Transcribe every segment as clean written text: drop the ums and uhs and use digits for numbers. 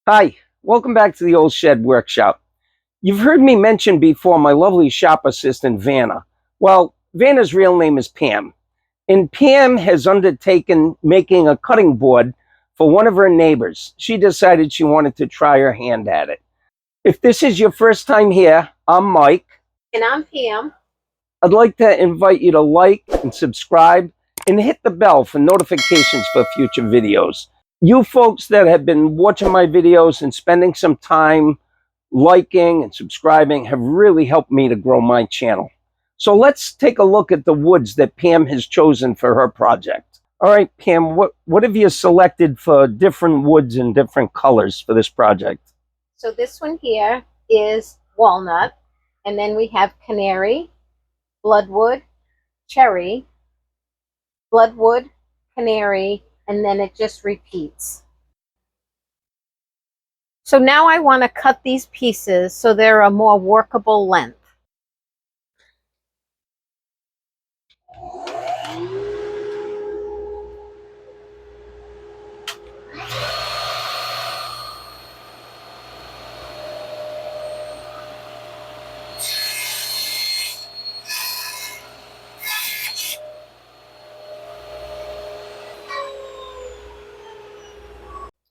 Hi, welcome back to the Olde Shed Workshop. You've heard me mention before my lovely shop assistant, Vanna. Well, Vanna's real name is Pam, and Pam has undertaken making a cutting board for one of her neighbors. She decided she wanted to try her hand at it. If this is your first time here, I'm Mike. And I'm Pam. I'd like to invite you to like and subscribe and hit the bell for notifications for future videos. You folks that have been watching my videos and spending some time liking and subscribing have really helped me to grow my channel. So let's take a look at the woods that Pam has chosen for her project. All right, Pam, what have you selected for different woods and different colors for this project? So this one here is walnut, and then we have canary, bloodwood, cherry, bloodwood, canary, and then it just repeats. So now I want to cut these pieces so they're a more workable length.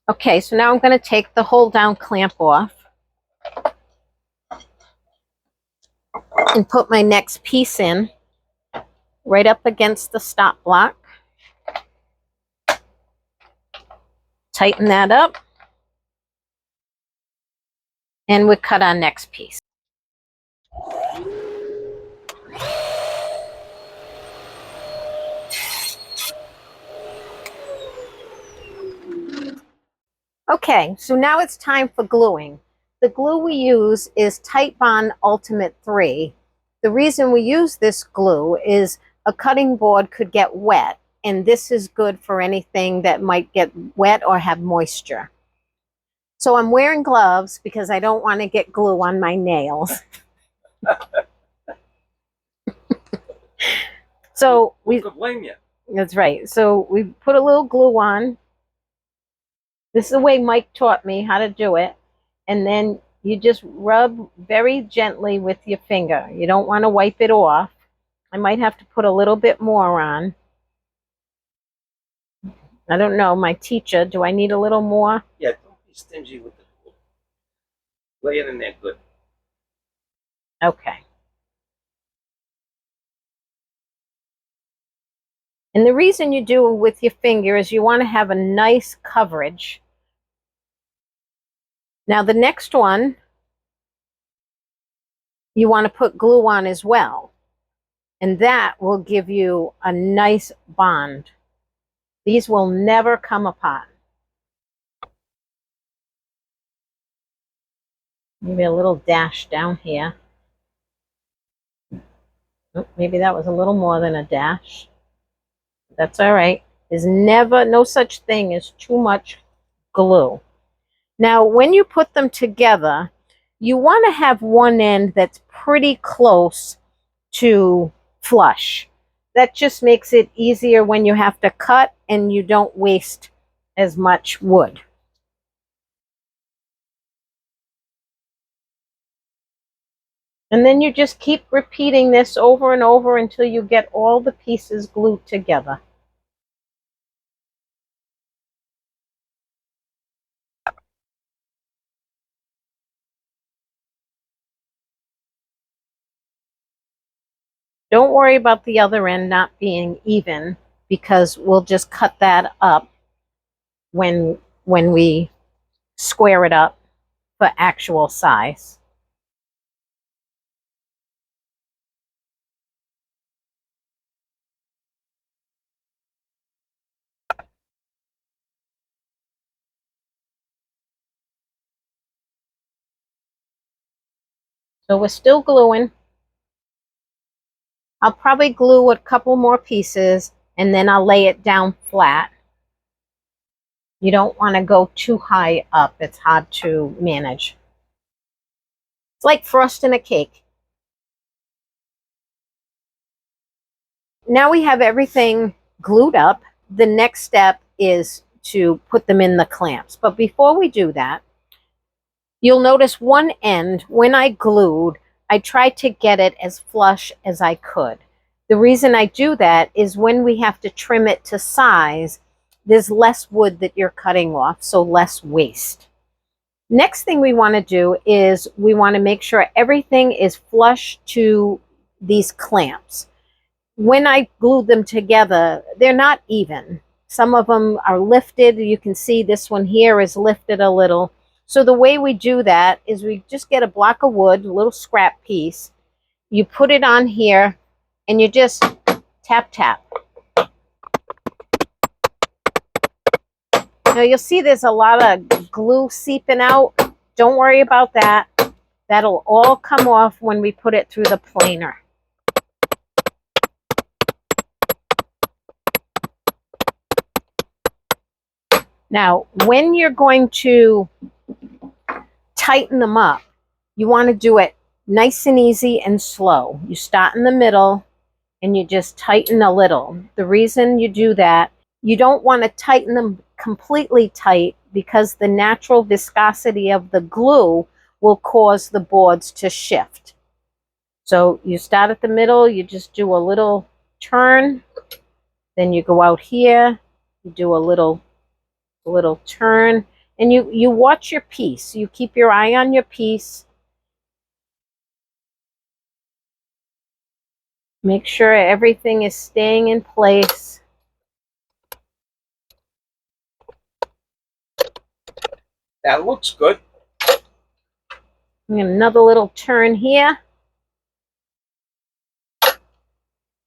Okay, so now I'm going to take the hold down clamp off and put my next piece in right up against the stop block. Tighten that up, and we cut our next piece. Okay, so now it's time for gluing. The glue we use is Titebond Ultimate 3. The reason we use this glue is a cutting board could get wet, and this is good for anything that might get wet or have moisture. So I'm wearing gloves because I don't want to get glue on my nails. So Who could blame you? That's right. So we put a little glue on. This is the way Mike taught me how to do it. And then you just rub very gently with your finger. You don't want to wipe it off. I might have to put a little bit more on. I don't know, my teacher, do I need a little more? Yeah, don't be stingy with the glue. Lay it in there good. Okay. And the reason you do it with your finger is you want to have a nice coverage. Now the next one, you want to put glue on as well. And that will give you a nice bond. These will never come apart. Maybe a little dash down here. Oh, maybe that was a little more than a dash. That's all right. There's never, no such thing as too much glue. Now, when you put them together, you want to have one end that's pretty close to flush. That just makes it easier when you have to cut and you don't waste as much wood. And then you just keep repeating this over and over until you get all the pieces glued together. Don't worry about the other end not being even, because we'll just cut that up when we square it up for actual size. So we're still gluing. I'll probably glue a couple more pieces and then I'll lay it down flat. You don't want to go too high up. It's hard to manage. It's like frosting a cake. Now we have everything glued up. The next step is to put them in the clamps. But before we do that, You'll notice one end, when I glued, I tried to get it as flush as I could. The reason I do that is when we have to trim it to size, there's less wood that you're cutting off, so less waste. Next thing we want to do is we want to make sure everything is flush to these clamps. When I glued them together, they're not even. Some of them are lifted. You can see this one here is lifted a little. So the way we do that is we just get a block of wood, a little scrap piece. You put it on here and you just tap, tap. Now you'll see there's a lot of glue seeping out. Don't worry about that. That'll all come off when we put it through the planer. Now, when you're going to tighten them up, you want to do it nice and easy and slow. You start in the middle and you just tighten a little. The reason you do that, you don't want to tighten them completely tight because the natural viscosity of the glue will cause the boards to shift. So you start at the middle, you just do a little turn, then you go out here, you do a little turn, and you watch your piece. You keep your eye on your piece. Make sure everything is staying in place. That looks good. And another little turn here.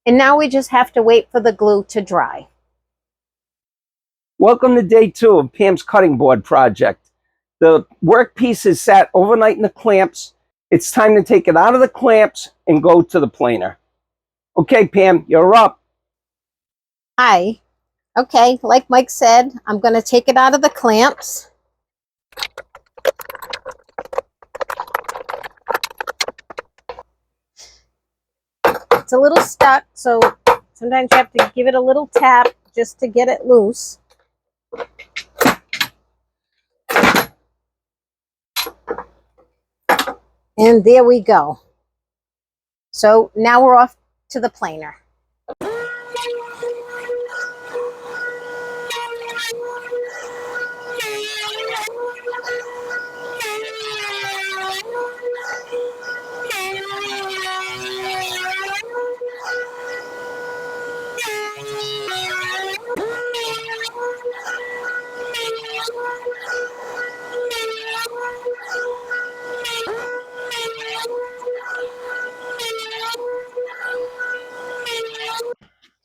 And now we just have to wait for the glue to dry. Welcome to day 2 of Pam's cutting board project. The workpiece is sat overnight in the clamps. It's time to take it out of the clamps and go to the planer. Okay, Pam, you're up. Hi. Okay, like Mike said, I'm going to take it out of the clamps. It's a little stuck, so sometimes you have to give it a little tap just to get it loose. And there we go. So now we're off to the planer.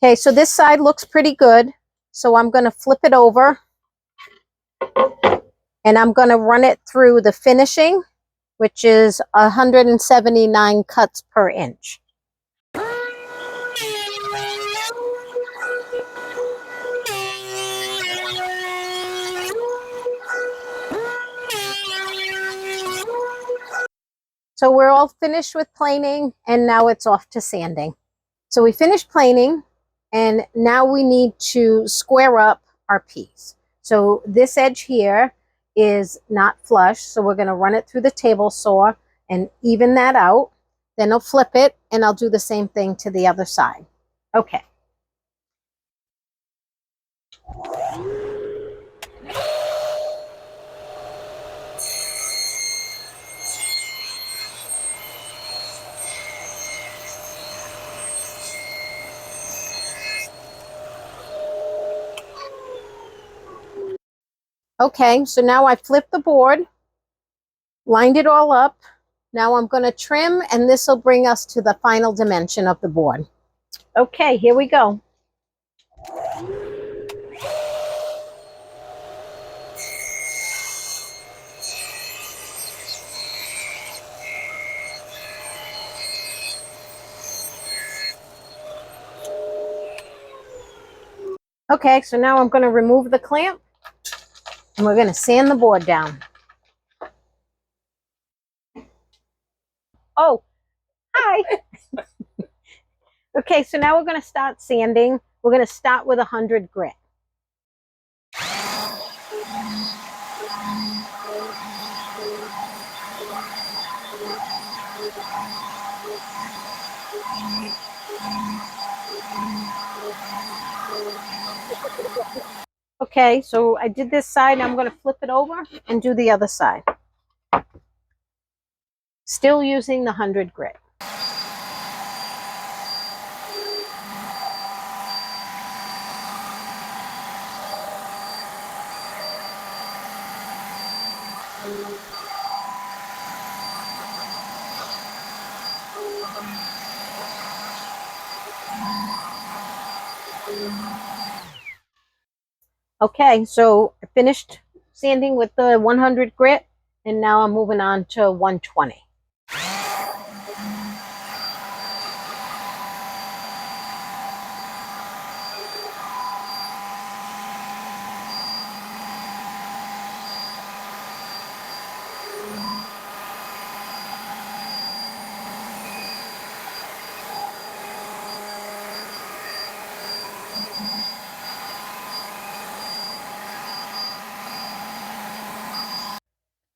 Okay, so this side looks pretty good. So I'm going to flip it over and I'm going to run it through the finishing, which is 179 cuts per inch. So we're all finished with planing and now it's off to sanding. So we finished planing and now we need to square up our piece. So this edge here is not flush, so we're going to run it through the table saw and even that out. Then I'll flip it and I'll do the same thing to the other side. Okay. Okay, so now I flipped the board, lined it all up. Now I'm going to trim and this will bring us to the final dimension of the board. Okay, here we go. Okay, so now I'm going to remove the clamp and we're going to sand the board down. Oh, hi. Okay, so now we're going to start sanding. We're going to start with 100 grit. Okay, so I did this side. I'm going to flip it over and do the other side. Still using the 100 grit. Okay, so I finished sanding with the 100 grit, and now I'm moving on to 120.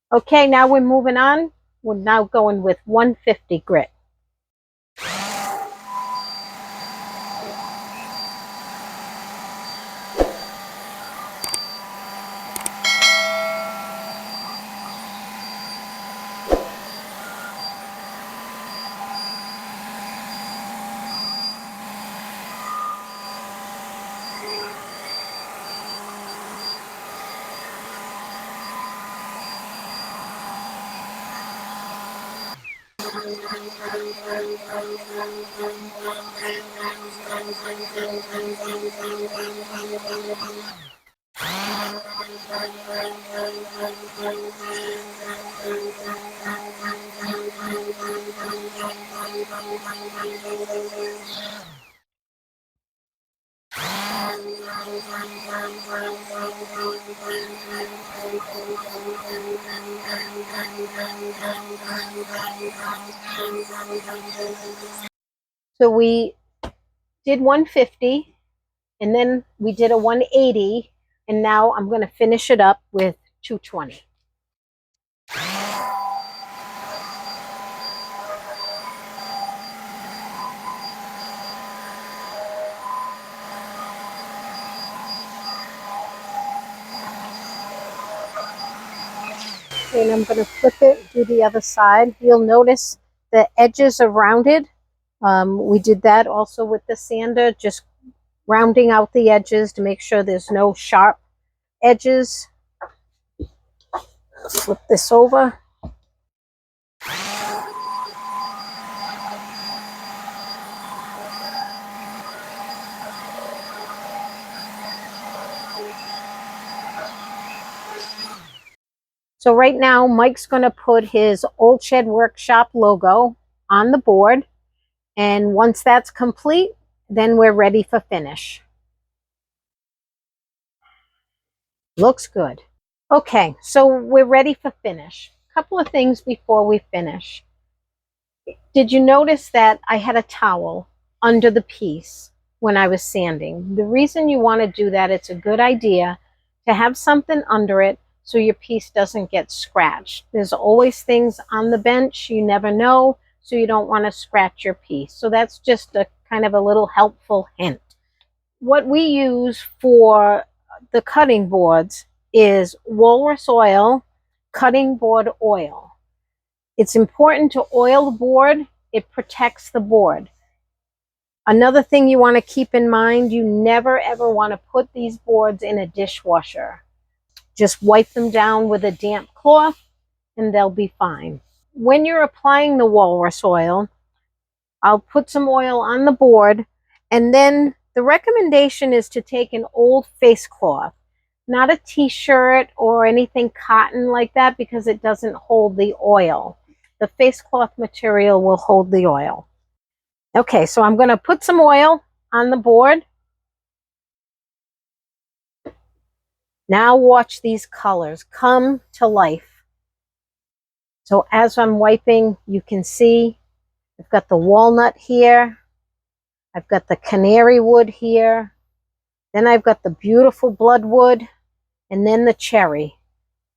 Okay, now we're moving on. We're now going with 150 grit. So we did 150, and then we did a 180, and now I'm going to finish it up with 220. And I'm going to flip it, do the other side. You'll notice the edges are rounded. We did that also with the sander, just rounding out the edges to make sure there's no sharp edges. Flip this over. So right now, Mike's going to put his Olde Shed Workshop logo on the board. And once that's complete, then we're ready for finish. Looks good. Okay, so we're ready for finish. A couple of things before we finish. Did you notice that I had a towel under the piece when I was sanding? The reason you want to do that, it's a good idea to have something under it so your piece doesn't get scratched. There's always things on the bench, you never know, so you don't want to scratch your piece. So that's just a kind of a little helpful hint. What we use for the cutting boards is walrus oil, cutting board oil. It's important to oil the board. It protects the board. Another thing you want to keep in mind, you never ever want to put these boards in a dishwasher. Just wipe them down with a damp cloth and they'll be fine. When you're applying the walrus oil, I'll put some oil on the board, and then the recommendation is to take an old face cloth, not a t-shirt or anything cotton like that, because it doesn't hold the oil. The face cloth material will hold the oil. Okay, so I'm going to put some oil on the board. Now watch these colors come to life. So as I'm wiping, you can see I've got the walnut here. I've got the canary wood here. Then I've got the beautiful bloodwood, and then the cherry.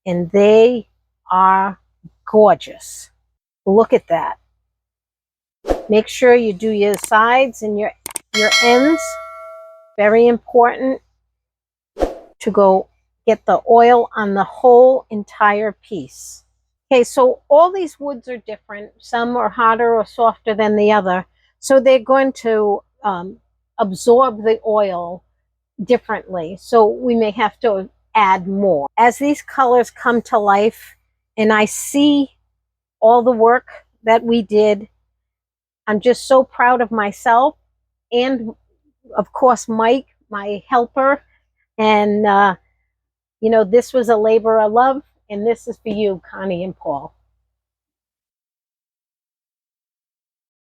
And they are gorgeous. Look at that. Make sure you do your sides and your ends. Very important to go get the oil on the whole entire piece. Okay, so all these woods are different. Some are harder or softer than the other. So they're going to absorb the oil differently. So we may have to add more. As these colors come to life and I see all the work that we did, I'm just so proud of myself and of course Mike, my helper. And you know, this was a labor of love, and this is for you, Connie and Paul.